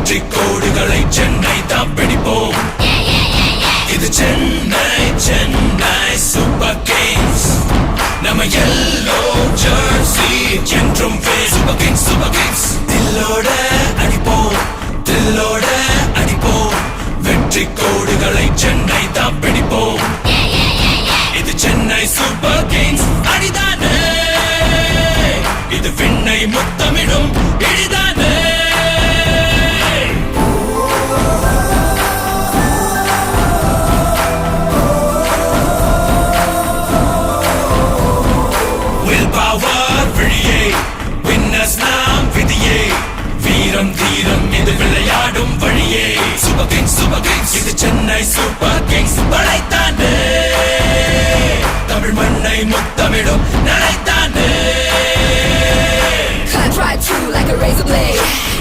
வெற்றி கோடுகளை சென்னை தான் பிடிப்போம். இது சென்னை சென்னை சூப்பர் கிங்ஸ். நம்ம எல்லோ ஜெர்சி என்றும் சூப்பர் கிங்ஸ் சூப்பர் கிங்ஸ். தில்லோட அடிப்போம் தில்லோட அடிப்போம். வெற்றி கோடுகளை சென்னை தான் பிடிப்போம். இது சென்னை சூப்பர் கிங்ஸ் அடிதானே. இது விண்ணை முத்தமிடும் இடிதானே. வீரம் தீரம் இது விளையாடும் வழியே. Super Kings super Kings. இது சென்னை சூப்பர் கிங்ஸ் படைத்தானே. தமிழ் மண்ணை முத்தமிடும் நடைத்தானே. Cut right through like a razor blade.